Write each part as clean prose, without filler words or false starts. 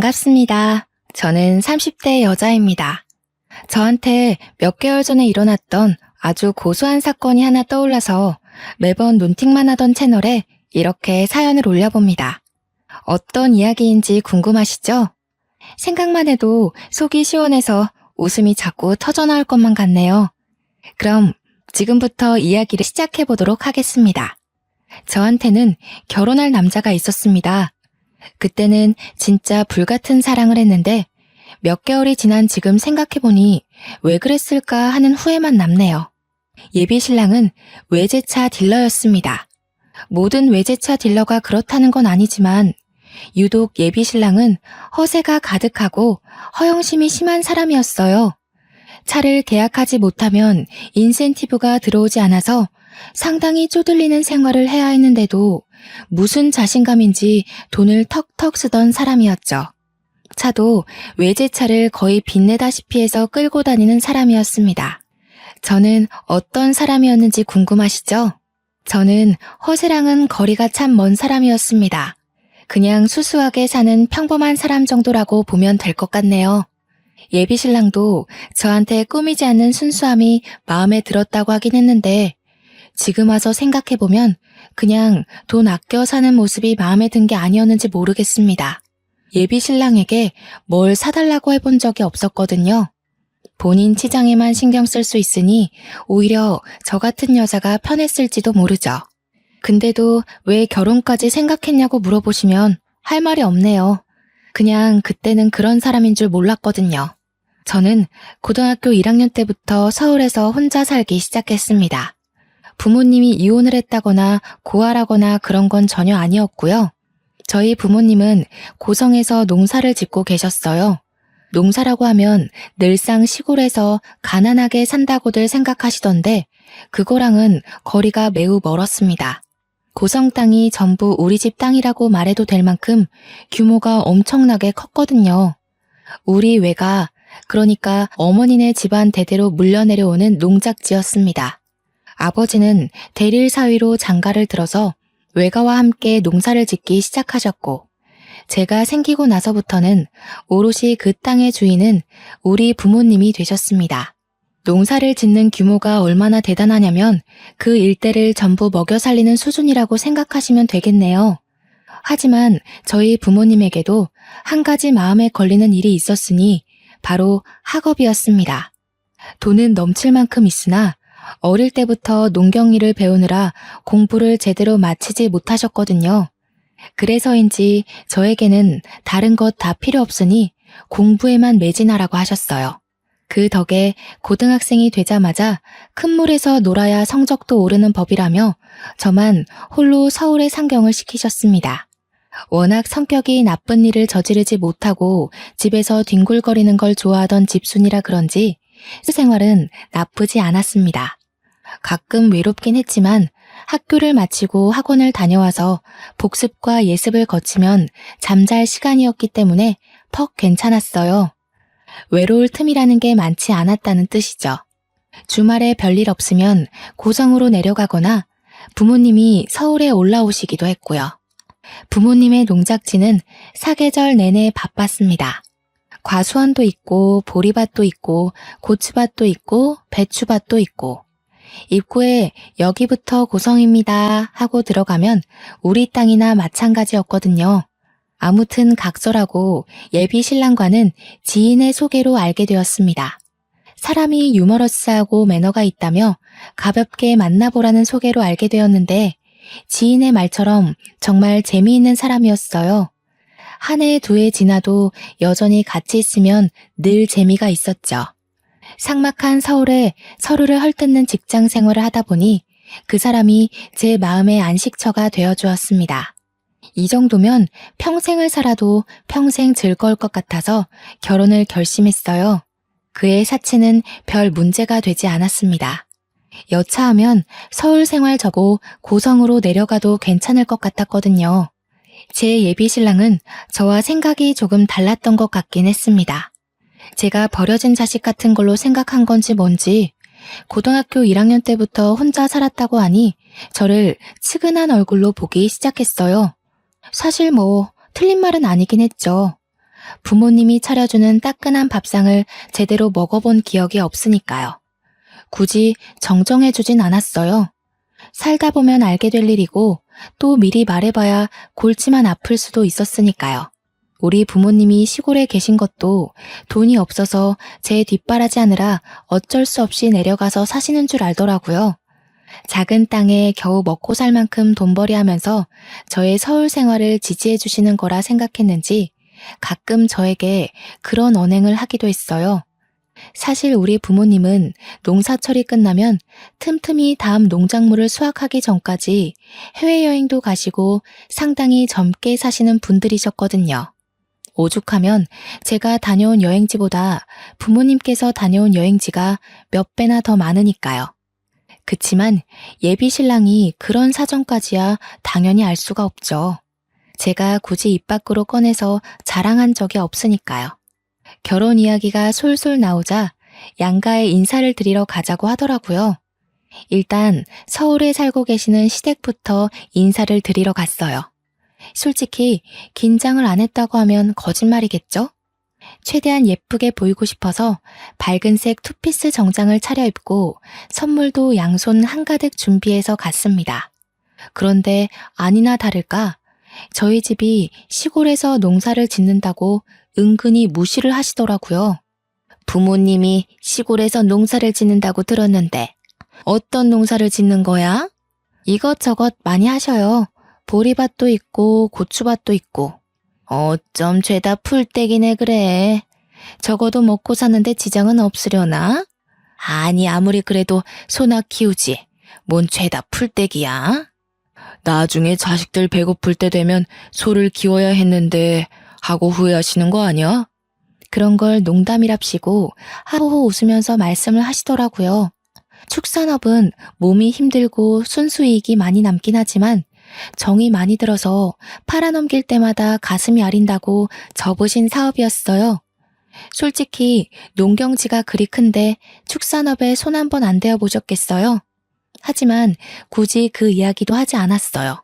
반갑습니다. 저는 30대 여자입니다. 저한테 몇 개월 전에 일어났던 아주 고소한 사건이 하나 떠올라서 매번 논팅만 하던 채널에 이렇게 사연을 올려봅니다. 어떤 이야기인지 궁금하시죠? 생각만 해도 속이 시원해서 웃음이 자꾸 터져나올 것만 같네요. 그럼 지금부터 이야기를 시작해보도록 하겠습니다. 저한테는 결혼할 남자가 있었습니다. 그때는 진짜 불같은 사랑을 했는데 몇 개월이 지난 지금 생각해보니 왜 그랬을까 하는 후회만 남네요. 예비 신랑은 외제차 딜러였습니다. 모든 외제차 딜러가 그렇다는 건 아니지만 유독 예비 신랑은 허세가 가득하고 허영심이 심한 사람이었어요. 차를 계약하지 못하면 인센티브가 들어오지 않아서 상당히 쪼들리는 생활을 해야 했는데도 무슨 자신감인지 돈을 턱턱 쓰던 사람이었죠. 차도 외제차를 거의 빚내다시피 해서 끌고 다니는 사람이었습니다. 저는 어떤 사람이었는지 궁금하시죠? 저는 허세랑은 거리가 참 먼 사람이었습니다. 그냥 수수하게 사는 평범한 사람 정도라고 보면 될 것 같네요. 예비 신랑도 저한테 꾸미지 않는 순수함이 마음에 들었다고 하긴 했는데 지금 와서 생각해보면 그냥 돈 아껴 사는 모습이 마음에 든 게 아니었는지 모르겠습니다. 예비 신랑에게 뭘 사달라고 해본 적이 없었거든요. 본인 치장에만 신경 쓸 수 있으니 오히려 저 같은 여자가 편했을지도 모르죠. 근데도 왜 결혼까지 생각했냐고 물어보시면 할 말이 없네요. 그냥 그때는 그런 사람인 줄 몰랐거든요. 저는 고등학교 1학년 때부터 서울에서 혼자 살기 시작했습니다. 부모님이 이혼을 했다거나 고아라거나 그런 건 전혀 아니었고요. 저희 부모님은 고성에서 농사를 짓고 계셨어요. 농사라고 하면 늘상 시골에서 가난하게 산다고들 생각하시던데 그거랑은 거리가 매우 멀었습니다. 고성 땅이 전부 우리 집 땅이라고 말해도 될 만큼 규모가 엄청나게 컸거든요. 우리 외가, 그러니까 어머니네 집안 대대로 물려내려오는 농작지였습니다. 아버지는 대릴 사위로 장가를 들어서 외가와 함께 농사를 짓기 시작하셨고 제가 생기고 나서부터는 오롯이 그 땅의 주인은 우리 부모님이 되셨습니다. 농사를 짓는 규모가 얼마나 대단하냐면 그 일대를 전부 먹여 살리는 수준이라고 생각하시면 되겠네요. 하지만 저희 부모님에게도 한 가지 마음에 걸리는 일이 있었으니 바로 학업이었습니다. 돈은 넘칠 만큼 있으나 어릴 때부터 농경일을 배우느라 공부를 제대로 마치지 못하셨거든요. 그래서인지 저에게는 다른 것 다 필요 없으니 공부에만 매진하라고 하셨어요. 그 덕에 고등학생이 되자마자 큰 물에서 놀아야 성적도 오르는 법이라며 저만 홀로 서울에 상경을 시키셨습니다. 워낙 성격이 나쁜 일을 저지르지 못하고 집에서 뒹굴거리는 걸 좋아하던 집순이라 그런지 생활은 나쁘지 않았습니다. 가끔 외롭긴 했지만 학교를 마치고 학원을 다녀와서 복습과 예습을 거치면 잠잘 시간이었기 때문에 퍽 괜찮았어요. 외로울 틈이라는 게 많지 않았다는 뜻이죠. 주말에 별일 없으면 고성으로 내려가거나 부모님이 서울에 올라오시기도 했고요. 부모님의 농작지는 사계절 내내 바빴습니다. 과수원도 있고 보리밭도 있고 고추밭도 있고 배추밭도 있고 입구에 여기부터 고성입니다 하고 들어가면 우리 땅이나 마찬가지였거든요. 아무튼 각설하고 예비 신랑과는 지인의 소개로 알게 되었습니다. 사람이 유머러스하고 매너가 있다며 가볍게 만나보라는 소개로 알게 되었는데 지인의 말처럼 정말 재미있는 사람이었어요. 한 해, 두 해 지나도 여전히 같이 있으면 늘 재미가 있었죠. 삭막한 서울에 서로를 헐뜯는 직장 생활을 하다 보니 그 사람이 제 마음의 안식처가 되어주었습니다. 이 정도면 평생을 살아도 평생 즐거울 것 같아서 결혼을 결심했어요. 그의 사치는 별 문제가 되지 않았습니다. 여차하면 서울 생활 접고 고성으로 내려가도 괜찮을 것 같았거든요. 제 예비 신랑은 저와 생각이 조금 달랐던 것 같긴 했습니다. 제가 버려진 자식 같은 걸로 생각한 건지 뭔지 고등학교 1학년 때부터 혼자 살았다고 하니 저를 측은한 얼굴로 보기 시작했어요. 사실 틀린 말은 아니긴 했죠. 부모님이 차려주는 따끈한 밥상을 제대로 먹어본 기억이 없으니까요. 굳이 정정해주진 않았어요. 살다 보면 알게 될 일이고 또 미리 말해봐야 골치만 아플 수도 있었으니까요. 우리 부모님이 시골에 계신 것도 돈이 없어서 제 뒷바라지 하느라 어쩔 수 없이 내려가서 사시는 줄 알더라고요. 작은 땅에 겨우 먹고 살 만큼 돈벌이 하면서 저의 서울 생활을 지지해 주시는 거라 생각했는지 가끔 저에게 그런 언행을 하기도 했어요. 사실 우리 부모님은 농사철이 끝나면 틈틈이 다음 농작물을 수확하기 전까지 해외여행도 가시고 상당히 젊게 사시는 분들이셨거든요. 오죽하면 제가 다녀온 여행지보다 부모님께서 다녀온 여행지가 몇 배나 더 많으니까요. 그치만 예비 신랑이 그런 사정까지야 당연히 알 수가 없죠. 제가 굳이 입 밖으로 꺼내서 자랑한 적이 없으니까요. 결혼 이야기가 솔솔 나오자 양가에 인사를 드리러 가자고 하더라고요. 일단 서울에 살고 계시는 시댁부터 인사를 드리러 갔어요. 솔직히 긴장을 안 했다고 하면 거짓말이겠죠? 최대한 예쁘게 보이고 싶어서 밝은색 투피스 정장을 차려입고 선물도 양손 한가득 준비해서 갔습니다. 그런데 아니나 다를까 저희 집이 시골에서 농사를 짓는다고 은근히 무시를 하시더라고요. 부모님이 시골에서 농사를 짓는다고 들었는데 어떤 농사를 짓는 거야? 이것저것 많이 하셔요. 보리밭도 있고 고추밭도 있고. 어쩜 죄다 풀떼기네 그래. 적어도 먹고 사는데 지장은 없으려나? 아니 아무리 그래도 소나 키우지. 뭔 죄다 풀떼기야? 나중에 자식들 배고플 때 되면 소를 키워야 했는데 하고 후회하시는 거 아니야? 그런 걸 농담이랍시고 하호호 웃으면서 말씀을 하시더라고요. 축산업은 몸이 힘들고 순수이익이 많이 남긴 하지만 정이 많이 들어서 팔아넘길 때마다 가슴이 아린다고 접으신 사업이었어요. 솔직히 농경지가 그리 큰데 축산업에 손 한 번 안 대어 보셨겠어요? 하지만 굳이 그 이야기도 하지 않았어요.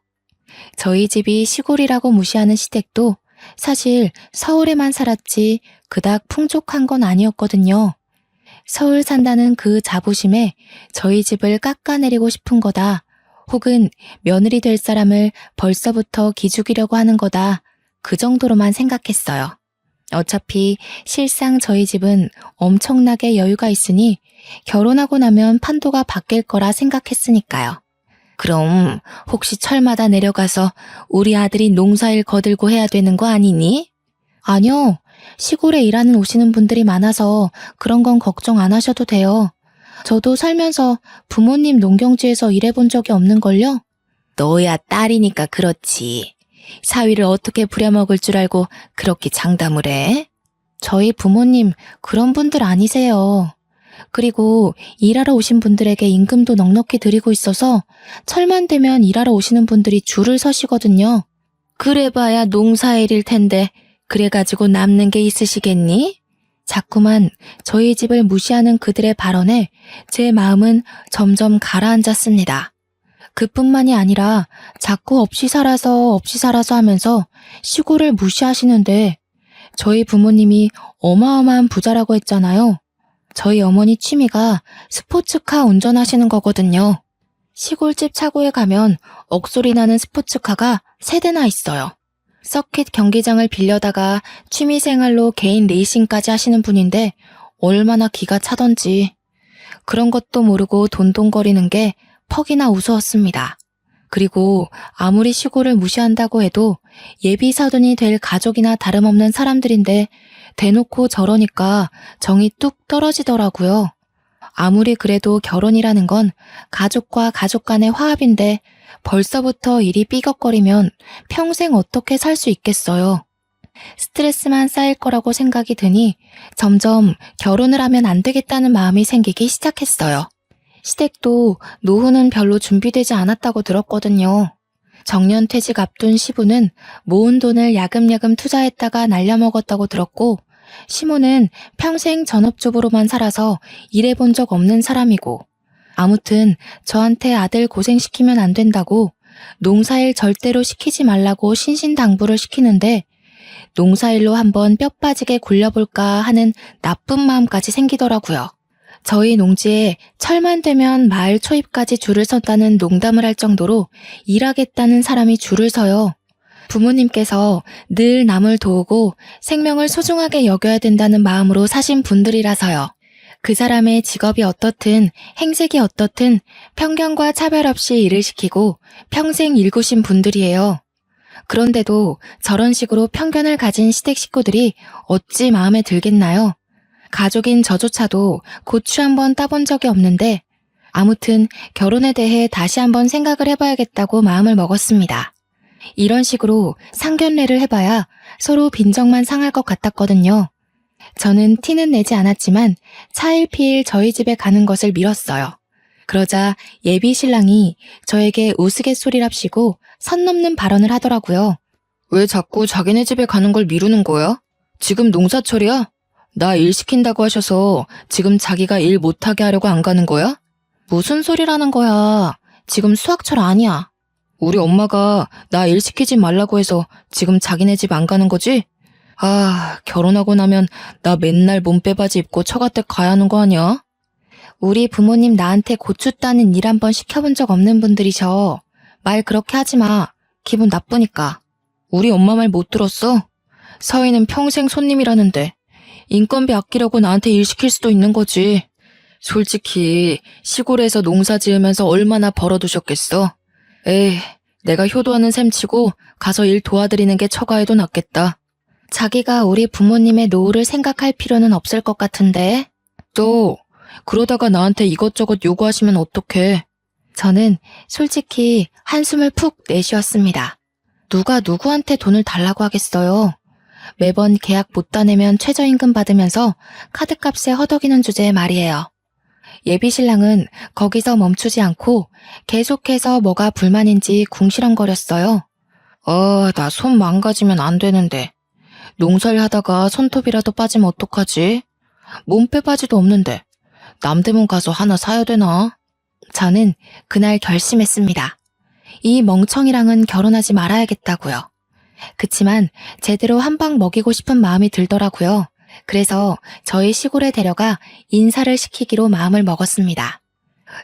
저희 집이 시골이라고 무시하는 시댁도 사실 서울에만 살았지 그닥 풍족한 건 아니었거든요. 서울 산다는 그 자부심에 저희 집을 깎아내리고 싶은 거다. 혹은 며느리 될 사람을 벌써부터 기죽이려고 하는 거다. 그 정도로만 생각했어요. 어차피 실상 저희 집은 엄청나게 여유가 있으니 결혼하고 나면 판도가 바뀔 거라 생각했으니까요. 그럼 혹시 철마다 내려가서 우리 아들이 농사일 거들고 해야 되는 거 아니니? 아니요. 시골에 일하는 오시는 분들이 많아서 그런 건 걱정 안 하셔도 돼요. 저도 살면서 부모님 농경지에서 일해본 적이 없는걸요? 너야 딸이니까 그렇지. 사위를 어떻게 부려먹을 줄 알고 그렇게 장담을 해? 저희 부모님 그런 분들 아니세요. 그리고 일하러 오신 분들에게 임금도 넉넉히 드리고 있어서 철만 되면 일하러 오시는 분들이 줄을 서시거든요. 그래봐야 농사일일 텐데 그래가지고 남는 게 있으시겠니? 자꾸만 저희 집을 무시하는 그들의 발언에 제 마음은 점점 가라앉았습니다. 그뿐만이 아니라 자꾸 없이 살아서 하면서 시골을 무시하시는데 저희 부모님이 어마어마한 부자라고 했잖아요. 저희 어머니 취미가 스포츠카 운전하시는 거거든요. 시골집 차고에 가면 억소리 나는 스포츠카가 3대나 있어요. 서킷 경기장을 빌려다가 취미생활로 개인 레이싱까지 하시는 분인데 얼마나 기가 차던지. 그런 것도 모르고 돈돈거리는 게 퍽이나 우스웠습니다. 그리고 아무리 시골을 무시한다고 해도 예비 사돈이 될 가족이나 다름없는 사람들인데 대놓고 저러니까 정이 뚝 떨어지더라고요. 아무리 그래도 결혼이라는 건 가족과 가족 간의 화합인데 벌써부터 일이 삐걱거리면 평생 어떻게 살 수 있겠어요. 스트레스만 쌓일 거라고 생각이 드니 점점 결혼을 하면 안 되겠다는 마음이 생기기 시작했어요. 시댁도 노후는 별로 준비되지 않았다고 들었거든요. 정년퇴직 앞둔 시부는 모은 돈을 야금야금 투자했다가 날려먹었다고 들었고 시모는 평생 전업주부로만 살아서 일해본 적 없는 사람이고 아무튼 저한테 아들 고생시키면 안 된다고 농사일 절대로 시키지 말라고 신신당부를 시키는데 농사일로 한번 뼈 빠지게 굴려볼까 하는 나쁜 마음까지 생기더라고요. 저희 농지에 철만 되면 마을 초입까지 줄을 섰다는 농담을 할 정도로 일하겠다는 사람이 줄을 서요. 부모님께서 늘 남을 도우고 생명을 소중하게 여겨야 된다는 마음으로 사신 분들이라서요. 그 사람의 직업이 어떻든 행색이 어떻든 편견과 차별 없이 일을 시키고 평생 일구신 분들이에요. 그런데도 저런 식으로 편견을 가진 시댁 식구들이 어찌 마음에 들겠나요? 가족인 저조차도 고추 한번 따본 적이 없는데 아무튼 결혼에 대해 다시 한번 생각을 해봐야겠다고 마음을 먹었습니다. 이런 식으로 상견례를 해봐야 서로 빈정만 상할 것 같았거든요. 저는 티는 내지 않았지만 차일피일 저희 집에 가는 것을 미뤘어요. 그러자 예비 신랑이 저에게 우스갯소리랍시고 선 넘는 발언을 하더라고요. 왜 자꾸 자기네 집에 가는 걸 미루는 거야? 지금 농사철이야? 나 일 시킨다고 하셔서 지금 자기가 일 못하게 하려고 안 가는 거야? 무슨 소리라는 거야. 지금 수학철 아니야. 우리 엄마가 나 일 시키지 말라고 해서 지금 자기네 집 안 가는 거지? 아, 결혼하고 나면 나 맨날 몸빼바지 입고 처갓댁 가야 하는 거 아니야? 우리 부모님 나한테 고추 따는 일 한번 시켜본 적 없는 분들이셔. 말 그렇게 하지 마. 기분 나쁘니까. 우리 엄마 말 못 들었어? 서희는 평생 손님이라는데 인건비 아끼려고 나한테 일 시킬 수도 있는 거지. 솔직히 시골에서 농사 지으면서 얼마나 벌어두셨겠어? 에이, 내가 효도하는 셈 치고 가서 일 도와드리는 게 처가해도 낫겠다. 자기가 우리 부모님의 노후를 생각할 필요는 없을 것 같은데. 또 그러다가 나한테 이것저것 요구하시면 어떡해. 저는 솔직히 한숨을 푹 내쉬었습니다. 누가 누구한테 돈을 달라고 하겠어요. 매번 계약 못 따내면 최저임금 받으면서 카드값에 허덕이는 주제의 말이에요. 예비 신랑은 거기서 멈추지 않고 계속해서 뭐가 불만인지 궁시렁거렸어요. 나 손 망가지면 안 되는데. 농사일 하다가 손톱이라도 빠지면 어떡하지? 몸빼바지도 없는데 남대문 가서 하나 사야 되나? 저는 그날 결심했습니다. 이 멍청이랑은 결혼하지 말아야겠다고요. 그치만 제대로 한 방 먹이고 싶은 마음이 들더라고요. 그래서 저희 시골에 데려가 인사를 시키기로 마음을 먹었습니다.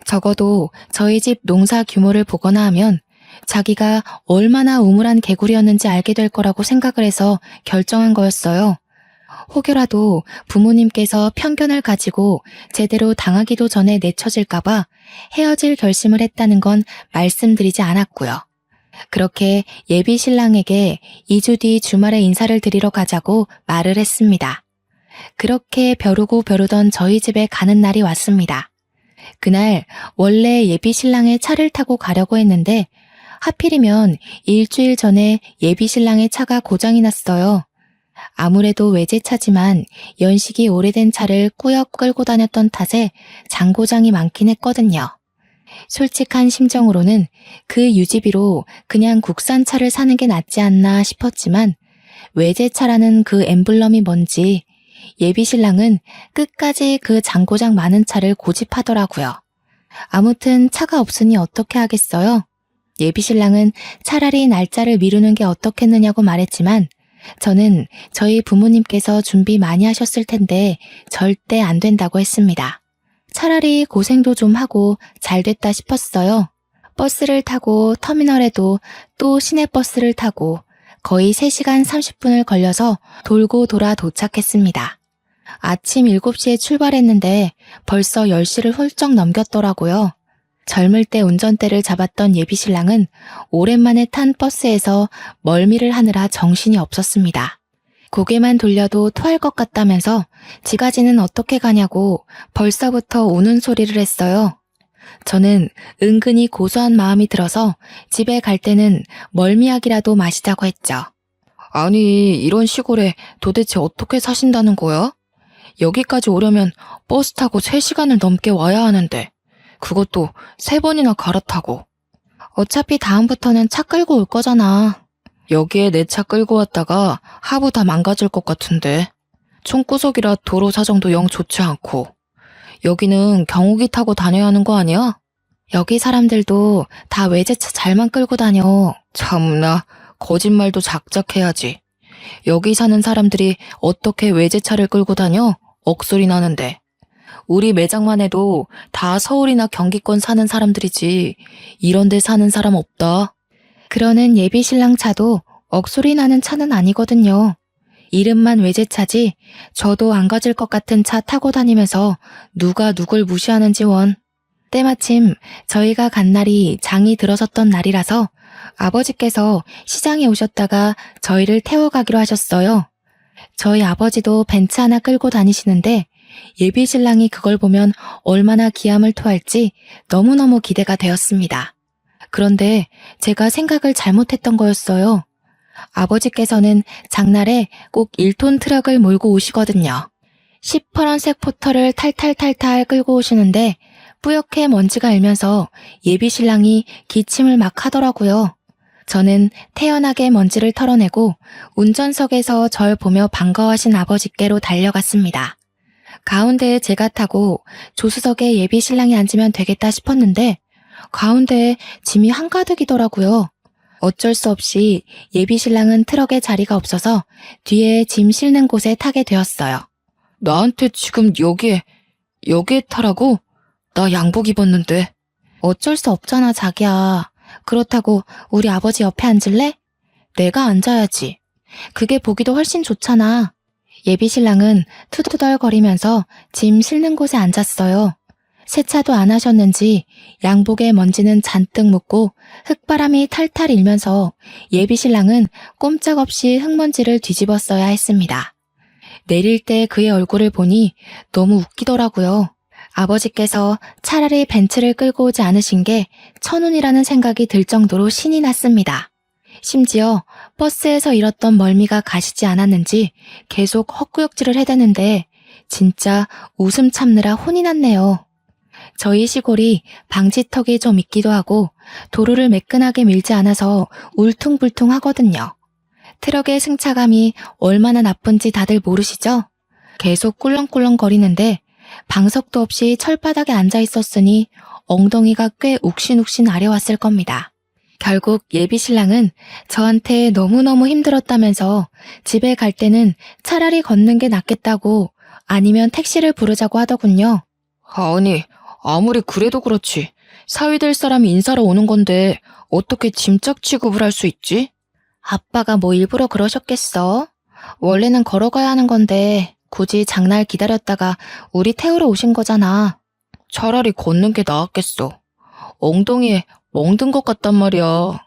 적어도 저희 집 농사 규모를 보거나 하면 자기가 얼마나 우물한 개구리였는지 알게 될 거라고 생각을 해서 결정한 거였어요. 혹여라도 부모님께서 편견을 가지고 제대로 당하기도 전에 내쳐질까봐 헤어질 결심을 했다는 건 말씀드리지 않았고요. 그렇게 예비 신랑에게 2주 뒤 주말에 인사를 드리러 가자고 말을 했습니다. 그렇게 벼르고 벼르던 저희 집에 가는 날이 왔습니다. 그날 원래 예비 신랑의 차를 타고 가려고 했는데 하필이면 일주일 전에 예비 신랑의 차가 고장이 났어요. 아무래도 외제차지만 연식이 오래된 차를 꾸역 끌고 다녔던 탓에 장고장이 많긴 했거든요. 솔직한 심정으로는 그 유지비로 그냥 국산차를 사는 게 낫지 않나 싶었지만 외제차라는 그 엠블럼이 뭔지 예비 신랑은 끝까지 그 장고장 많은 차를 고집하더라고요. 아무튼 차가 없으니 어떻게 하겠어요? 예비 신랑은 차라리 날짜를 미루는 게 어떻겠느냐고 말했지만 저는 저희 부모님께서 준비 많이 하셨을 텐데 절대 안 된다고 했습니다. 차라리 고생도 좀 하고 잘 됐다 싶었어요. 버스를 타고 터미널에도 또 시내버스를 타고 거의 3시간 30분을 걸려서 돌고 돌아 도착했습니다. 아침 7시에 출발했는데 벌써 10시를 훌쩍 넘겼더라고요. 젊을 때 운전대를 잡았던 예비 신랑은 오랜만에 탄 버스에서 멀미를 하느라 정신이 없었습니다. 고개만 돌려도 토할 것 같다면서 지가지는 어떻게 가냐고 벌써부터 우는 소리를 했어요. 저는 은근히 고소한 마음이 들어서 집에 갈 때는 멀미약이라도 마시자고 했죠. 아니, 이런 시골에 도대체 어떻게 사신다는 거야? 여기까지 오려면 버스 타고 3시간을 넘게 와야 하는데 그것도 3번이나 갈아타고. 어차피 다음부터는 차 끌고 올 거잖아. 여기에 내 차 끌고 왔다가 하부 다 망가질 것 같은데. 총구석이라 도로 사정도 영 좋지 않고. 여기는 경운기 타고 다녀야 하는 거 아니야? 여기 사람들도 다 외제차 잘만 끌고 다녀. 참나, 거짓말도 작작해야지. 여기 사는 사람들이 어떻게 외제차를 끌고 다녀? 억소리 나는데. 우리 매장만 해도 다 서울이나 경기권 사는 사람들이지 이런 데 사는 사람 없다. 그러는 예비 신랑 차도 억소리 나는 차는 아니거든요. 이름만 외제차지 저도 안 가질 것 같은 차 타고 다니면서 누가 누굴 무시하는지 원. 때마침 저희가 간 날이 장이 들어섰던 날이라서 아버지께서 시장에 오셨다가 저희를 태워가기로 하셨어요. 저희 아버지도 벤츠 하나 끌고 다니시는데 예비 신랑이 그걸 보면 얼마나 기함을 토할지 너무너무 기대가 되었습니다. 그런데 제가 생각을 잘못했던 거였어요. 아버지께서는 장날에 꼭 1톤 트럭을 몰고 오시거든요. 시퍼런색 포터를 탈탈탈탈 끌고 오시는데 뿌옇게 먼지가 일면서 예비 신랑이 기침을 막 하더라고요. 저는 태연하게 먼지를 털어내고 운전석에서 절 보며 반가워하신 아버지께로 달려갔습니다. 가운데에 제가 타고 조수석에 예비 신랑이 앉으면 되겠다 싶었는데 가운데에 짐이 한가득이더라고요. 어쩔 수 없이 예비 신랑은 트럭에 자리가 없어서 뒤에 짐 실는 곳에 타게 되었어요. 나한테 지금 여기에 타라고? 나 양복 입었는데. 어쩔 수 없잖아, 자기야. 그렇다고 우리 아버지 옆에 앉을래? 내가 앉아야지. 그게 보기도 훨씬 좋잖아. 예비 신랑은 투덜거리면서 짐 실는 곳에 앉았어요. 세차도 안 하셨는지 양복에 먼지는 잔뜩 묻고 흙바람이 탈탈 일면서 예비 신랑은 꼼짝없이 흙먼지를 뒤집어 써야 했습니다. 내릴 때 그의 얼굴을 보니 너무 웃기더라고요. 아버지께서 차라리 벤츠를 끌고 오지 않으신 게 천운이라는 생각이 들 정도로 신이 났습니다. 심지어 버스에서 잃었던 멀미가 가시지 않았는지 계속 헛구역질을 해대는데 진짜 웃음 참느라 혼이 났네요. 저희 시골이 방지턱이 좀 있기도 하고 도로를 매끈하게 밀지 않아서 울퉁불퉁하거든요. 트럭의 승차감이 얼마나 나쁜지 다들 모르시죠? 계속 꿀렁꿀렁 거리는데 방석도 없이 철바닥에 앉아 있었으니 엉덩이가 꽤 욱신욱신 아려왔을 겁니다. 결국 예비 신랑은 저한테 너무너무 힘들었다면서 집에 갈 때는 차라리 걷는 게 낫겠다고 아니면 택시를 부르자고 하더군요. 아니, 아무리 그래도 그렇지. 사위될 사람이 인사로 오는 건데 어떻게 짐짝 취급을 할 수 있지? 아빠가 뭐 일부러 그러셨겠어? 원래는 걸어가야 하는 건데 굳이 장날 기다렸다가 우리 태우러 오신 거잖아. 차라리 걷는 게 나았겠어. 엉덩이에 멍든 것 같단 말이야.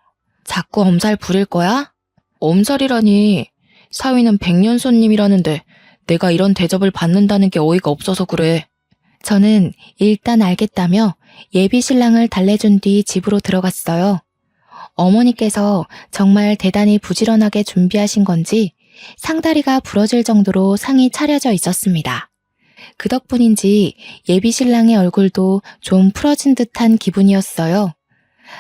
자꾸 엄살 부릴 거야? 엄살이라니. 사위는 백년손님이라는데 내가 이런 대접을 받는다는 게 어이가 없어서 그래. 저는 일단 알겠다며 예비 신랑을 달래준 뒤 집으로 들어갔어요. 어머니께서 정말 대단히 부지런하게 준비하신 건지 상다리가 부러질 정도로 상이 차려져 있었습니다. 그 덕분인지 예비 신랑의 얼굴도 좀 풀어진 듯한 기분이었어요.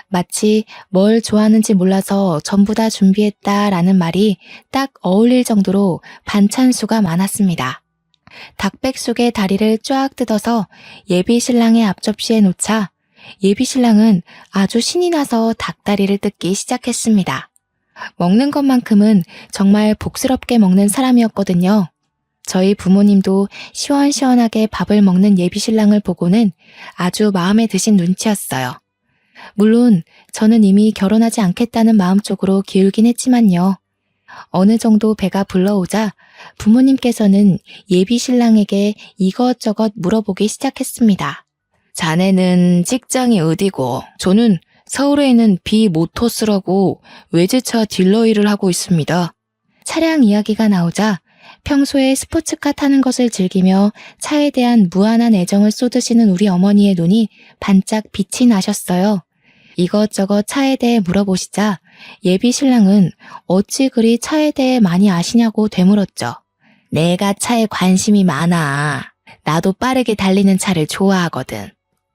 마치 뭘 좋아하는지 몰라서 전부 다 준비했다라는 말이 딱 어울릴 정도로 반찬수가 많았습니다. 닭백숙의 다리를 쫙 뜯어서 예비 신랑의 앞접시에 놓자 예비 신랑은 아주 신이 나서 닭다리를 뜯기 시작했습니다. 먹는 것만큼은 정말 복스럽게 먹는 사람이었거든요. 저희 부모님도 시원시원하게 밥을 먹는 예비 신랑을 보고는 아주 마음에 드신 눈치였어요. 물론 저는 이미 결혼하지 않겠다는 마음쪽으로 기울긴 했지만요. 어느 정도 배가 불러오자 부모님께서는 예비 신랑에게 이것저것 물어보기 시작했습니다. 자네는 직장이 어디고? 저는 서울에 있는 비모터스라고 외제차 딜러 일을 하고 있습니다. 차량 이야기가 나오자 평소에 스포츠카 타는 것을 즐기며 차에 대한 무한한 애정을 쏟으시는 우리 어머니의 눈이 반짝 빛이 나셨어요. 이것저것 차에 대해 물어보시자 예비 신랑은 어찌 그리 차에 대해 많이 아시냐고 되물었죠. 내가 차에 관심이 많아. 나도 빠르게 달리는 차를 좋아하거든.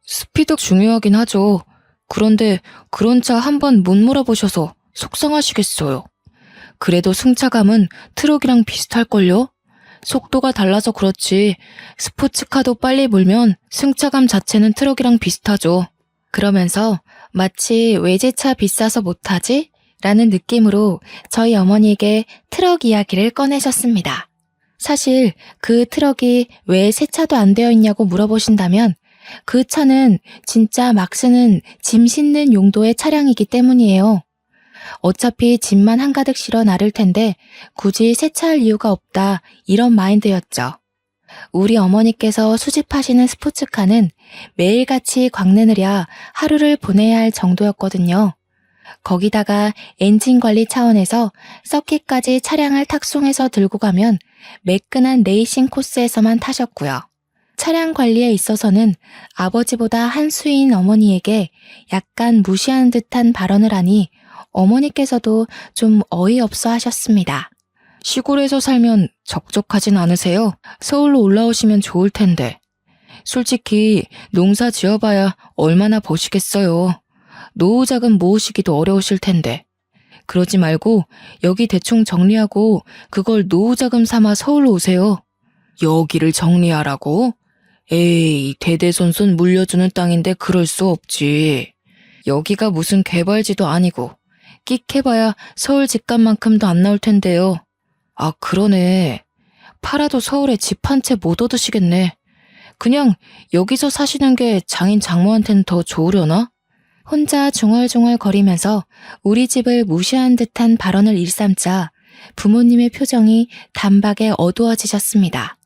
스피드 중요하긴 하죠. 그런데 그런 차 한 번 못 몰아보셔서 속상하시겠어요. 그래도 승차감은 트럭이랑 비슷할걸요? 속도가 달라서 그렇지 스포츠카도 빨리 몰면 승차감 자체는 트럭이랑 비슷하죠. 그러면서 마치 외제차 비싸서 못하지? 라는 느낌으로 저희 어머니에게 트럭 이야기를 꺼내셨습니다. 사실 그 트럭이 왜 세차도 안 되어 있냐고 물어보신다면 그 차는 진짜 막 쓰는 짐 싣는 용도의 차량이기 때문이에요. 어차피 짐만 한가득 실어 나를 텐데 굳이 세차할 이유가 없다, 이런 마인드였죠. 우리 어머니께서 수집하시는 스포츠카는 매일같이 광내느랴 하루를 보내야 할 정도였거든요. 거기다가 엔진 관리 차원에서 서킷까지 차량을 탁송해서 들고 가면 매끈한 레이싱 코스에서만 타셨고요. 차량 관리에 있어서는 아버지보다 한 수인 어머니에게 약간 무시하는 듯한 발언을 하니 어머니께서도 좀 어이없어 하셨습니다. 시골에서 살면 적적하진 않으세요? 서울로 올라오시면 좋을 텐데. 솔직히 농사 지어봐야 얼마나 버시겠어요. 노후자금 모으시기도 어려우실 텐데. 그러지 말고 여기 대충 정리하고 그걸 노후자금 삼아 서울로 오세요. 여기를 정리하라고? 에이, 대대손손 물려주는 땅인데 그럴 수 없지. 여기가 무슨 개발지도 아니고 끽해봐야 서울 집값만큼도 안 나올 텐데요. 아, 그러네. 팔아도 서울에 집 한 채 못 얻으시겠네. 그냥 여기서 사시는 게 장인 장모한테는 더 좋으려나? 혼자 중얼중얼 거리면서 우리 집을 무시한 듯한 발언을 일삼자 부모님의 표정이 단박에 어두워지셨습니다.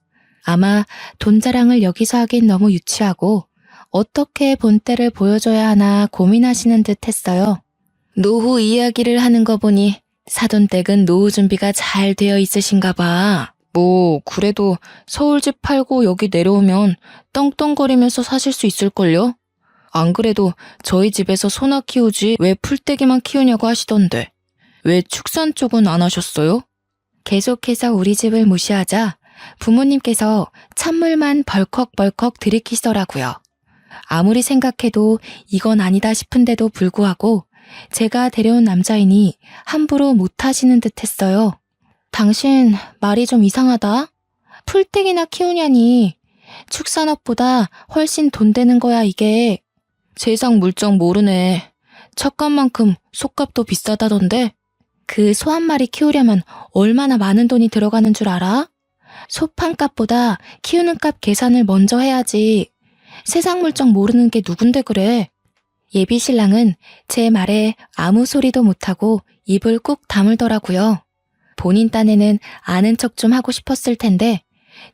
아마 돈 자랑을 여기서 하긴 너무 유치하고 어떻게 본때를 보여줘야 하나 고민하시는 듯 했어요. 노후 이야기를 하는 거 보니 사돈댁은 노후 준비가 잘 되어 있으신가 봐. 뭐 그래도 서울집 팔고 여기 내려오면 떵떵거리면서 사실 수 있을걸요? 안 그래도 저희 집에서 소나 키우지 왜 풀떼기만 키우냐고 하시던데. 왜 축산 쪽은 안 하셨어요? 계속해서 우리 집을 무시하자 부모님께서 찬물만 벌컥벌컥 들이키시더라고요. 아무리 생각해도 이건 아니다 싶은데도 불구하고 제가 데려온 남자이니 함부로 못하시는 듯 했어요. 당신 말이 좀 이상하다. 풀떼기나 키우냐니. 축산업보다 훨씬 돈 되는 거야 이게. 세상 물정 모르네. 척값만큼 속값도 비싸다던데. 그 소 한 마리 키우려면 얼마나 많은 돈이 들어가는 줄 알아? 소 판값보다 키우는 값 계산을 먼저 해야지. 세상 물정 모르는 게 누군데 그래. 예비 신랑은 제 말에 아무 소리도 못하고 입을 꾹 다물더라고요. 본인 딴에는 아는 척 좀 하고 싶었을 텐데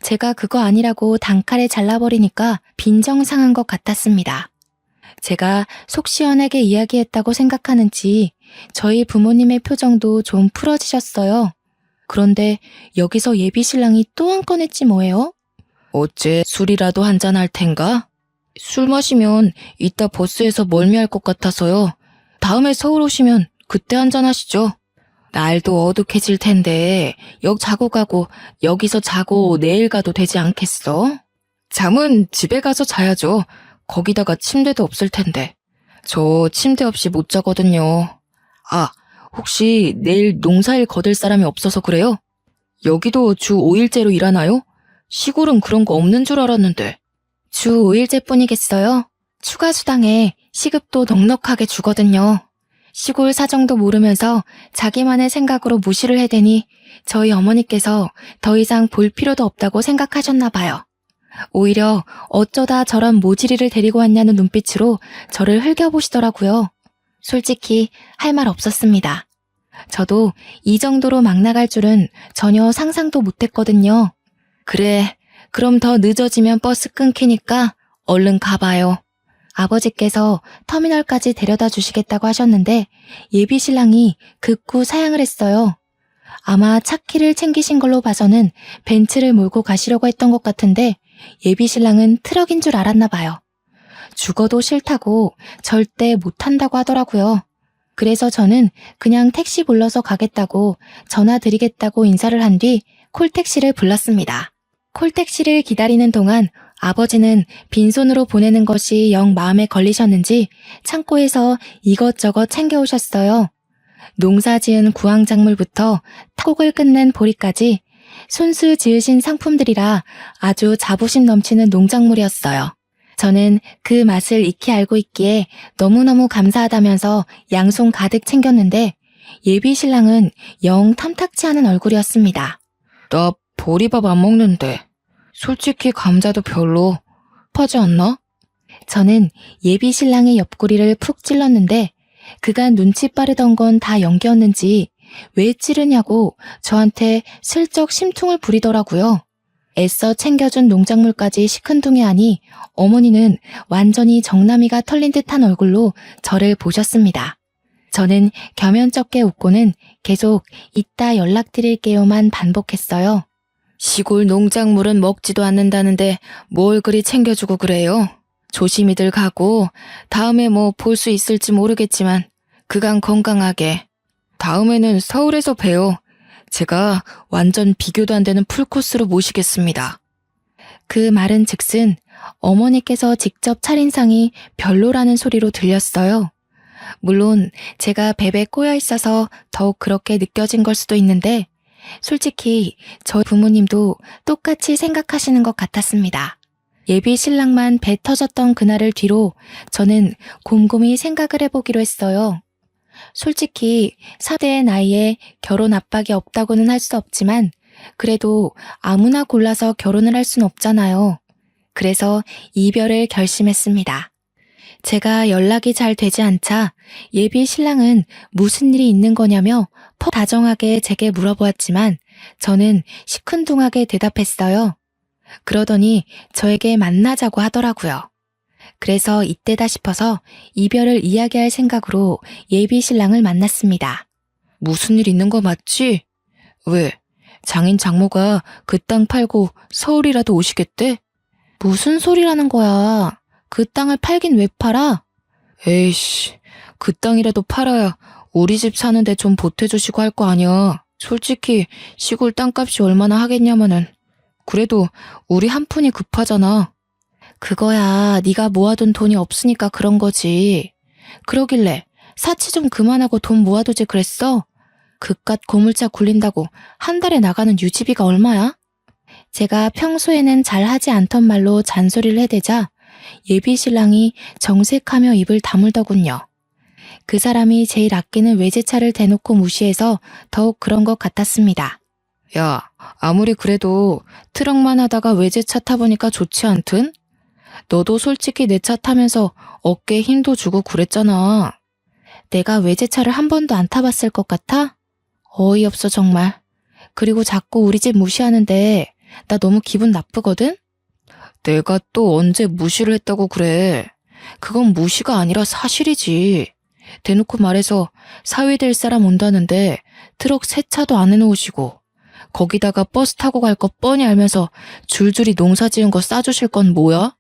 제가 그거 아니라고 단칼에 잘라버리니까 빈정상한 것 같았습니다. 제가 속 시원하게 이야기했다고 생각하는지 저희 부모님의 표정도 좀 풀어지셨어요. 그런데 여기서 예비 신랑이 또 한 건 했지 뭐예요? 어째 술이라도 한잔 할 텐가? 술 마시면 이따 버스에서 멀미할 것 같아서요. 다음에 서울 오시면 그때 한잔 하시죠. 날도 어둑해질 텐데 역 자고 가고 여기서 자고 내일 가도 되지 않겠어? 잠은 집에 가서 자야죠. 거기다가 침대도 없을 텐데. 저 침대 없이 못 자거든요. 아, 혹시 내일 농사일 거들 사람이 없어서 그래요? 여기도 주 5일제로 일하나요? 시골은 그런 거 없는 줄 알았는데. 주 5일제뿐이겠어요? 추가 수당에 시급도 넉넉하게 주거든요. 시골 사정도 모르면서 자기만의 생각으로 무시를 해대니 저희 어머니께서 더 이상 볼 필요도 없다고 생각하셨나 봐요. 오히려 어쩌다 저런 모지리를 데리고 왔냐는 눈빛으로 저를 흘겨보시더라고요. 솔직히 할 말 없었습니다. 저도 이 정도로 막 나갈 줄은 전혀 상상도 못했거든요. 그래, 그럼 더 늦어지면 버스 끊기니까 얼른 가봐요. 아버지께서 터미널까지 데려다 주시겠다고 하셨는데 예비 신랑이 극구 사양을 했어요. 아마 차키를 챙기신 걸로 봐서는 벤츠를 몰고 가시려고 했던 것 같은데 예비 신랑은 트럭인 줄 알았나 봐요. 죽어도 싫다고 절대 못한다고 하더라고요. 그래서 저는 그냥 택시 불러서 가겠다고 전화 드리겠다고 인사를 한 뒤 콜택시를 불렀습니다. 콜택시를 기다리는 동안 아버지는 빈손으로 보내는 것이 영 마음에 걸리셨는지 창고에서 이것저것 챙겨오셨어요. 농사 지은 구황작물부터 탁곡을 끝낸 보리까지 손수 지으신 상품들이라 아주 자부심 넘치는 농작물이었어요. 저는 그 맛을 익히 알고 있기에 너무너무 감사하다면서 양손 가득 챙겼는데 예비 신랑은 영 탐탁치 않은 얼굴이었습니다. 나 보리밥 안 먹는데. 솔직히 감자도 별로. 파지 않나? 저는 예비 신랑의 옆구리를 푹 찔렀는데 그간 눈치 빠르던 건 다 연기였는지 왜 찌르냐고 저한테 슬쩍 심퉁을 부리더라고요. 애써 챙겨준 농작물까지 시큰둥해하니 어머니는 완전히 정나미가 털린 듯한 얼굴로 저를 보셨습니다. 저는 겸연쩍게 웃고는 계속 이따 연락드릴게요만 반복했어요. 시골 농작물은 먹지도 않는다는데 뭘 그리 챙겨주고 그래요? 조심히들 가고 다음에 뭐 볼 수 있을지 모르겠지만 그간 건강하게. 다음에는 서울에서 봬요. 제가 완전 비교도 안 되는 풀코스로 모시겠습니다. 그 말은 즉슨 어머니께서 직접 차린 상이 별로라는 소리로 들렸어요. 물론 제가 뵙에 꼬여 있어서 더욱 그렇게 느껴진 걸 수도 있는데 솔직히 저희 부모님도 똑같이 생각하시는 것 같았습니다. 예비 신랑만 배 터졌던 그날을 뒤로 저는 곰곰이 생각을 해보기로 했어요. 솔직히 4대의 나이에 결혼 압박이 없다고는 할 수 없지만 그래도 아무나 골라서 결혼을 할 순 없잖아요. 그래서 이별을 결심했습니다. 제가 연락이 잘 되지 않자 예비 신랑은 무슨 일이 있는 거냐며 퍽 다정하게 제게 물어보았지만 저는 시큰둥하게 대답했어요. 그러더니 저에게 만나자고 하더라고요. 그래서 이때다 싶어서 이별을 이야기할 생각으로 예비 신랑을 만났습니다. 무슨 일 있는 거 맞지? 왜? 장인 장모가 그 땅 팔고 서울이라도 오시겠대? 무슨 소리라는 거야. 그 땅을 팔긴 왜 팔아? 에이씨, 그 땅이라도 팔아야 우리 집 사는데 좀 보태주시고 할 거 아니야. 솔직히 시골 땅값이 얼마나 하겠냐마는. 그래도 우리 한 푼이 급하잖아. 그거야 네가 모아둔 돈이 없으니까 그런 거지. 그러길래 사치 좀 그만하고 돈 모아두지 그랬어? 그깟 고물차 굴린다고 한 달에 나가는 유지비가 얼마야? 제가 평소에는 잘하지 않던 말로 잔소리를 해대자 예비 신랑이 정색하며 입을 다물더군요. 그 사람이 제일 아끼는 외제차를 대놓고 무시해서 더욱 그런 것 같았습니다. 야, 아무리 그래도 트럭만 하다가 외제차 타보니까 좋지 않든? 너도 솔직히 내 차 타면서 어깨에 힘도 주고 그랬잖아. 내가 외제차를 한 번도 안 타봤을 것 같아? 어이없어 정말. 그리고 자꾸 우리 집 무시하는데 나 너무 기분 나쁘거든? 내가 또 언제 무시를 했다고 그래. 그건 무시가 아니라 사실이지. 대놓고 말해서 사위 될 사람 온다는데 트럭 세차도 안 해놓으시고 거기다가 버스 타고 갈 거 뻔히 알면서 줄줄이 농사 지은 거 싸주실 건 뭐야?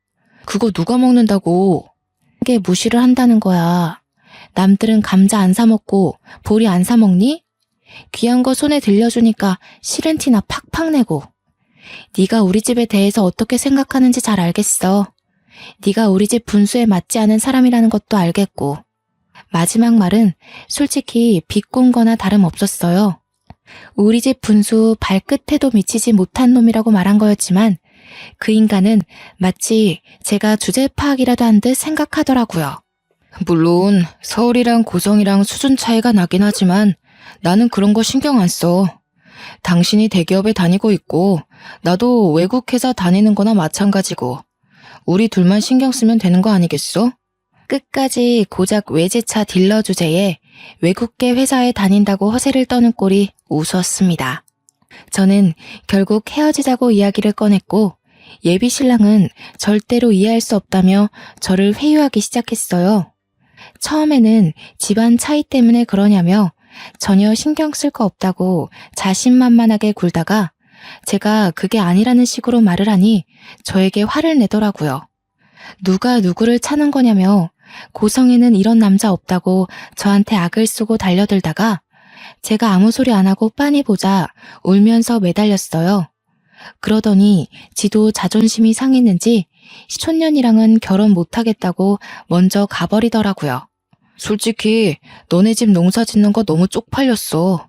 그거 누가 먹는다고. 그게 무시를 한다는 거야. 남들은 감자 안 사 먹고 보리 안 사 먹니? 귀한 거 손에 들려주니까 싫은 티나 팍팍 내고. 네가 우리 집에 대해서 어떻게 생각하는지 잘 알겠어. 네가 우리 집 분수에 맞지 않은 사람이라는 것도 알겠고. 마지막 말은 솔직히 비꼰 거나 다름없었어요. 우리 집 분수 발끝에도 미치지 못한 놈이라고 말한 거였지만 그 인간은 마치 제가 주제 파악이라도 한 듯 생각하더라고요. 물론 서울이랑 고성이랑 수준 차이가 나긴 하지만 나는 그런 거 신경 안 써. 당신이 대기업에 다니고 있고 나도 외국 회사 다니는 거나 마찬가지고 우리 둘만 신경 쓰면 되는 거 아니겠어? 끝까지 고작 외제차 딜러 주제에 외국계 회사에 다닌다고 허세를 떠는 꼴이 우스웠습니다. 저는 결국 헤어지자고 이야기를 꺼냈고 예비 신랑은 절대로 이해할 수 없다며 저를 회유하기 시작했어요. 처음에는 집안 차이 때문에 그러냐며 전혀 신경 쓸 거 없다고 자신만만하게 굴다가 제가 그게 아니라는 식으로 말을 하니 저에게 화를 내더라고요. 누가 누구를 차는 거냐며 고성에는 이런 남자 없다고 저한테 악을 쓰고 달려들다가 제가 아무 소리 안 하고 빤히 보자 울면서 매달렸어요. 그러더니 지도 자존심이 상했는지 시촌년이랑은 결혼 못하겠다고 먼저 가버리더라고요. 솔직히 너네 집 농사 짓는 거 너무 쪽팔렸어.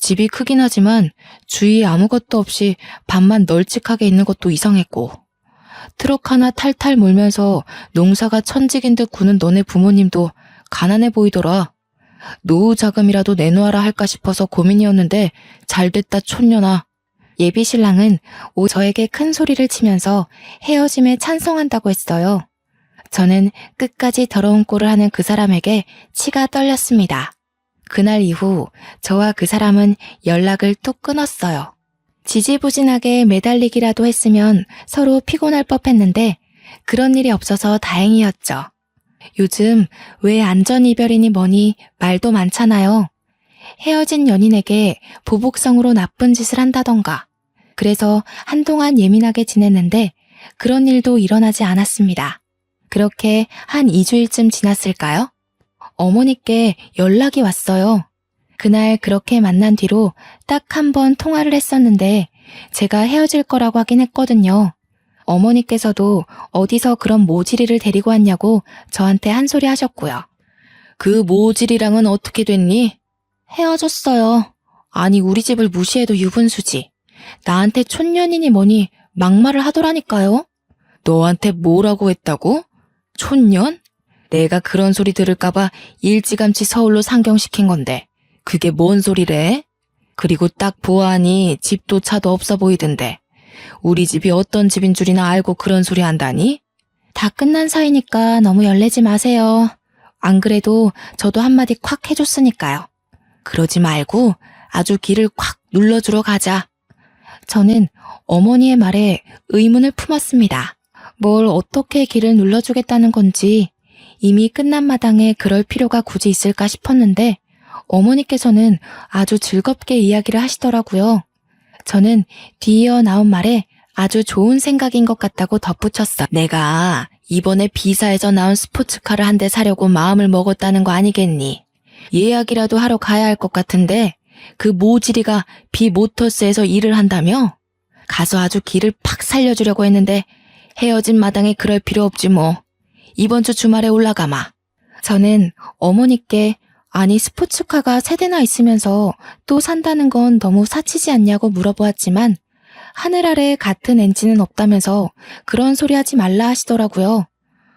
집이 크긴 하지만 주위에 아무것도 없이 밭만 널찍하게 있는 것도 이상했고 트럭 하나 탈탈 몰면서 농사가 천직인 듯 구는 너네 부모님도 가난해 보이더라. 노후 자금이라도 내놓아라 할까 싶어서 고민이었는데 잘됐다 촌년아. 예비 신랑은 저에게 큰 소리를 치면서 헤어짐에 찬성한다고 했어요. 저는 끝까지 더러운 꼴을 하는 그 사람에게 치가 떨렸습니다. 그날 이후 저와 그 사람은 연락을 뚝 끊었어요. 지지부진하게 매달리기라도 했으면 서로 피곤할 법했는데 그런 일이 없어서 다행이었죠. 요즘 왜 안전이별이니 뭐니 말도 많잖아요. 헤어진 연인에게 보복성으로 나쁜 짓을 한다던가. 그래서 한동안 예민하게 지냈는데 그런 일도 일어나지 않았습니다. 그렇게 한 2주일쯤 지났을까요? 어머니께 연락이 왔어요. 그날 그렇게 만난 뒤로 딱 한 번 통화를 했었는데 제가 헤어질 거라고 하긴 했거든요. 어머니께서도 어디서 그런 모질이를 데리고 왔냐고 저한테 한 소리 하셨고요. 그 모질이랑은 어떻게 됐니? 헤어졌어요. 아니 우리 집을 무시해도 유분수지. 나한테 촌년이니 뭐니 막말을 하더라니까요. 너한테 뭐라고 했다고? 촌년? 내가 그런 소리 들을까봐 일찌감치 서울로 상경시킨 건데 그게 뭔 소리래? 그리고 딱 보아하니 집도 차도 없어 보이던데 우리 집이 어떤 집인 줄이나 알고 그런 소리 한다니? 다 끝난 사이니까 너무 열내지 마세요. 안 그래도 저도 한마디 콱 해줬으니까요. 그러지 말고 아주 기를 콱 눌러주러 가자. 저는 어머니의 말에 의문을 품었습니다. 뭘 어떻게 기를 눌러주겠다는 건지 이미 끝난 마당에 그럴 필요가 굳이 있을까 싶었는데 어머니께서는 아주 즐겁게 이야기를 하시더라고요. 저는 뒤이어 나온 말에 아주 좋은 생각인 것 같다고 덧붙였어요. 내가 이번에 B사에서 나온 스포츠카를 한 대 사려고 마음을 먹었다는 거 아니겠니? 예약이라도 하러 가야 할 것 같은데 그 모지리가 B모터스에서 일을 한다며? 가서 아주 기를 팍 살려주려고 했는데 헤어진 마당에 그럴 필요 없지 뭐. 이번 주 주말에 올라가마. 저는 어머니께 아니 스포츠카가 3대나 있으면서 또 산다는 건 너무 사치지 않냐고 물어보았지만 하늘 아래 같은 엔진은 없다면서 그런 소리 하지 말라 하시더라고요.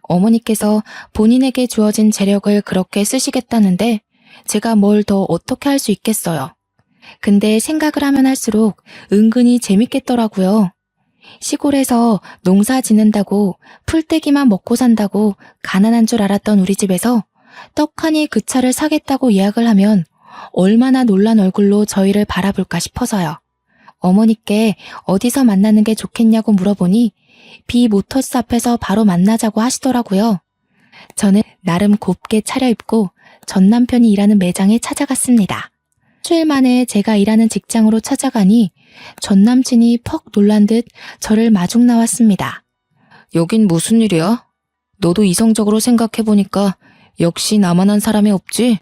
어머니께서 본인에게 주어진 재력을 그렇게 쓰시겠다는데 제가 뭘 더 어떻게 할 수 있겠어요. 근데 생각을 하면 할수록 은근히 재밌겠더라고요. 시골에서 농사 지는다고 풀떼기만 먹고 산다고 가난한 줄 알았던 우리 집에서 떡하니 그 차를 사겠다고 예약을 하면 얼마나 놀란 얼굴로 저희를 바라볼까 싶어서요. 어머니께 어디서 만나는 게 좋겠냐고 물어보니 B모터스 앞에서 바로 만나자고 하시더라고요. 저는 나름 곱게 차려입고 전 남편이 일하는 매장에 찾아갔습니다. 수일 만에 제가 일하는 직장으로 찾아가니 전 남친이 퍽 놀란 듯 저를 마중 나왔습니다. 여긴 무슨 일이야? 너도 이성적으로 생각해보니까 역시 나만한 사람이 없지?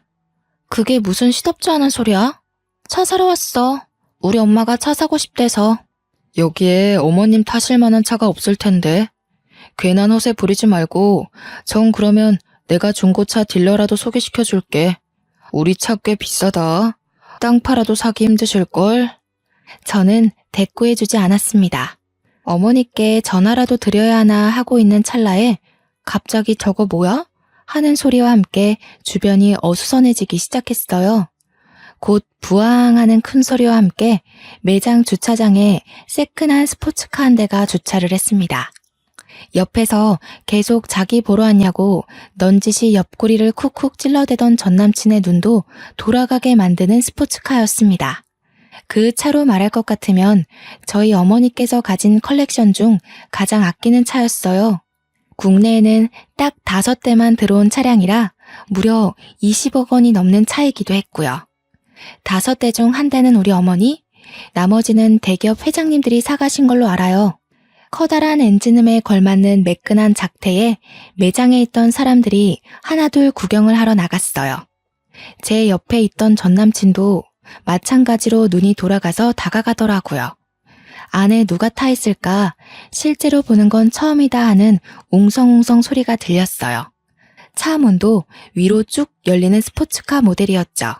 그게 무슨 시덥지 않은 소리야? 차 사러 왔어. 우리 엄마가 차 사고 싶대서. 여기에 어머님 타실 만한 차가 없을 텐데. 괜한 허세 부리지 말고 정 그러면 내가 중고차 딜러라도 소개시켜줄게. 우리 차 꽤 비싸다. 땅 팔아도 사기 힘드실걸? 저는 대꾸해주지 않았습니다. 어머니께 전화라도 드려야 하나 하고 있는 찰나에 갑자기 저거 뭐야? 하는 소리와 함께 주변이 어수선해지기 시작했어요. 곧 부앙하는 큰 소리와 함께 매장 주차장에 새끈한 스포츠카 한 대가 주차를 했습니다. 옆에서 계속 자기 보러 왔냐고 넌지시 옆구리를 쿡쿡 찔러대던 전남친의 눈도 돌아가게 만드는 스포츠카였습니다. 그 차로 말할 것 같으면 저희 어머니께서 가진 컬렉션 중 가장 아끼는 차였어요. 국내에는 딱 5대만 들어온 차량이라 무려 20억 원이 넘는 차이기도 했고요. 5대 중 1대는 우리 어머니, 나머지는 대기업 회장님들이 사가신 걸로 알아요. 커다란 엔진음에 걸맞는 매끈한 작태에 매장에 있던 사람들이 하나둘 구경을 하러 나갔어요. 제 옆에 있던 전남친도 마찬가지로 눈이 돌아가서 다가가더라고요. 안에 누가 타 있을까 실제로 보는 건 처음이다 하는 웅성웅성 소리가 들렸어요. 차 문도 위로 쭉 열리는 스포츠카 모델이었죠.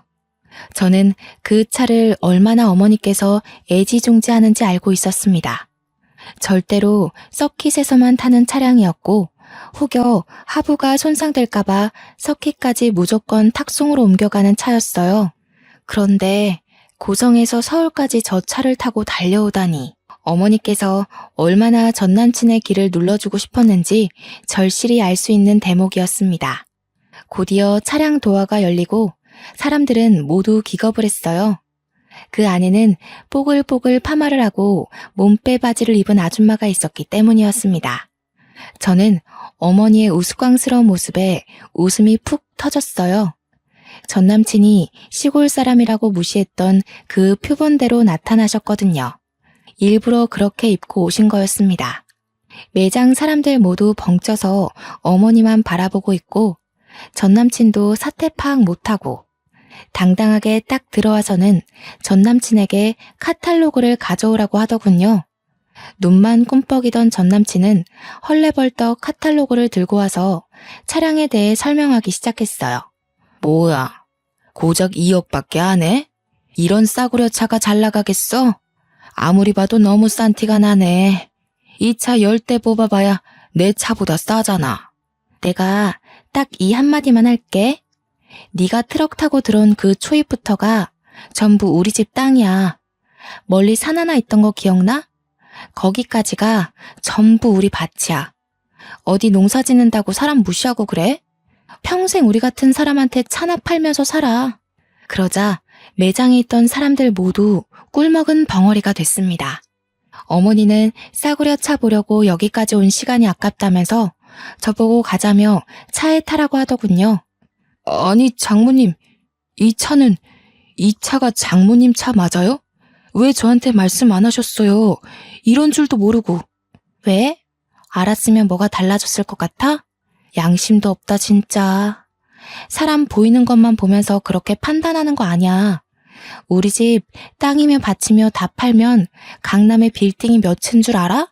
저는 그 차를 얼마나 어머니께서 애지중지하는지 알고 있었습니다. 절대로 서킷에서만 타는 차량이었고 혹여 하부가 손상될까봐 석희까지 무조건 탁송으로 옮겨가는 차였어요. 그런데 고성에서 서울까지 저 차를 타고 달려오다니 어머니께서 얼마나 전 남친의 길을 눌러주고 싶었는지 절실히 알 수 있는 대목이었습니다. 곧이어 차량 도어가 열리고 사람들은 모두 기겁을 했어요. 그 안에는 뽀글뽀글 파마를 하고 몸빼 바지를 입은 아줌마가 있었기 때문이었습니다. 저는 어머니의 우스꽝스러운 모습에 웃음이 푹 터졌어요. 전 남친이 시골 사람이라고 무시했던 그 표본대로 나타나셨거든요. 일부러 그렇게 입고 오신 거였습니다. 매장 사람들 모두 벙쪄서 어머니만 바라보고 있고 전 남친도 사태 파악 못하고 당당하게 딱 들어와서는 전 남친에게 카탈로그를 가져오라고 하더군요. 눈만 꿈뻑이던 전 남친은 헐레벌떡 카탈로그를 들고 와서 차량에 대해 설명하기 시작했어요. 뭐야, 고작 2억밖에 안 해? 이런 싸구려 차가 잘 나가겠어? 아무리 봐도 너무 싼 티가 나네. 이 차 10대 뽑아봐야 내 차보다 싸잖아. 내가 딱 이 한마디만 할게. 네가 트럭 타고 들어온 그 초입부터가 전부 우리 집 땅이야. 멀리 산 하나 있던 거 기억나? 거기까지가 전부 우리 밭이야. 어디 농사 짓는다고 사람 무시하고 그래? 평생 우리 같은 사람한테 차나 팔면서 살아. 그러자 매장에 있던 사람들 모두 꿀먹은 벙어리가 됐습니다. 어머니는 싸구려 차 보려고 여기까지 온 시간이 아깝다면서 저보고 가자며 차에 타라고 하더군요. 아니 장모님, 이 차가 장모님 차 맞아요? 왜 저한테 말씀 안 하셨어요? 이런 줄도 모르고. 왜? 알았으면 뭐가 달라졌을 것 같아? 양심도 없다 진짜. 사람 보이는 것만 보면서 그렇게 판단하는 거 아니야. 우리 집 땅이며 밭이며 다 팔면 강남에 빌딩이 몇 채인 줄 알아?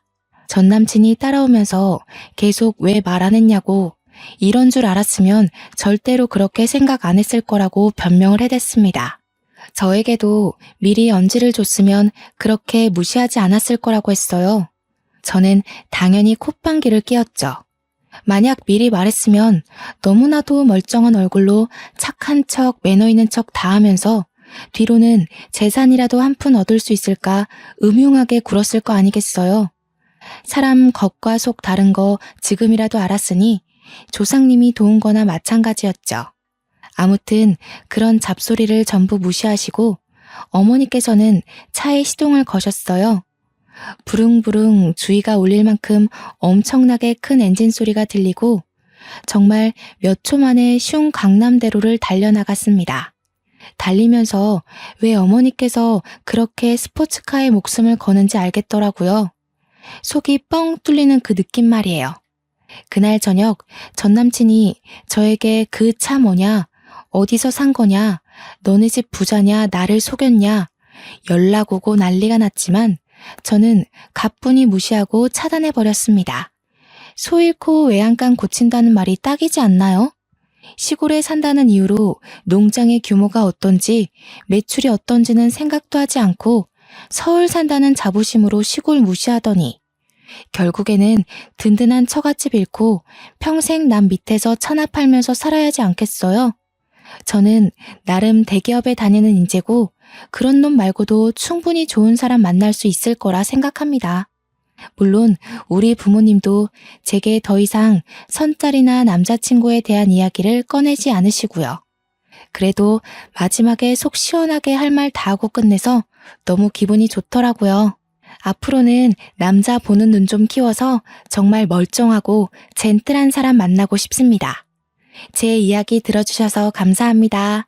전 남친이 따라오면서 계속 왜 말 안 했냐고 이런 줄 알았으면 절대로 그렇게 생각 안 했을 거라고 변명을 해댔습니다. 저에게도 미리 언지를 줬으면 그렇게 무시하지 않았을 거라고 했어요. 저는 당연히 콧방귀를 뀌었죠. 만약 미리 말했으면 너무나도 멀쩡한 얼굴로 착한 척, 매너 있는 척 다 하면서 뒤로는 재산이라도 한 푼 얻을 수 있을까 음흉하게 굴었을 거 아니겠어요. 사람 겉과 속 다른 거 지금이라도 알았으니 조상님이 도운 거나 마찬가지였죠. 아무튼 그런 잡소리를 전부 무시하시고 어머니께서는 차에 시동을 거셨어요. 부릉부릉 주의가 울릴 만큼 엄청나게 큰 엔진 소리가 들리고 정말 몇 초 만에 슝 강남대로를 달려나갔습니다. 달리면서 왜 어머니께서 그렇게 스포츠카에 목숨을 거는지 알겠더라고요. 속이 뻥 뚫리는 그 느낌 말이에요. 그날 저녁 전 남친이 저에게 그 차 뭐냐, 어디서 산 거냐, 너네 집 부자냐, 나를 속였냐 연락 오고 난리가 났지만 저는 가뿐히 무시하고 차단해버렸습니다. 소 잃고 외양간 고친다는 말이 딱이지 않나요? 시골에 산다는 이유로 농장의 규모가 어떤지 매출이 어떤지는 생각도 하지 않고 서울 산다는 자부심으로 시골 무시하더니 결국에는 든든한 처갓집 잃고 평생 남 밑에서 차나 팔면서 살아야지 않겠어요? 저는 나름 대기업에 다니는 인재고 그런 놈 말고도 충분히 좋은 사람 만날 수 있을 거라 생각합니다. 물론 우리 부모님도 제게 더 이상 선딸이나 남자친구에 대한 이야기를 꺼내지 않으시고요. 그래도 마지막에 속 시원하게 할 말 다 하고 끝내서 너무 기분이 좋더라고요. 앞으로는 남자 보는 눈 좀 키워서 정말 멀쩡하고 젠틀한 사람 만나고 싶습니다. 제 이야기 들어주셔서 감사합니다.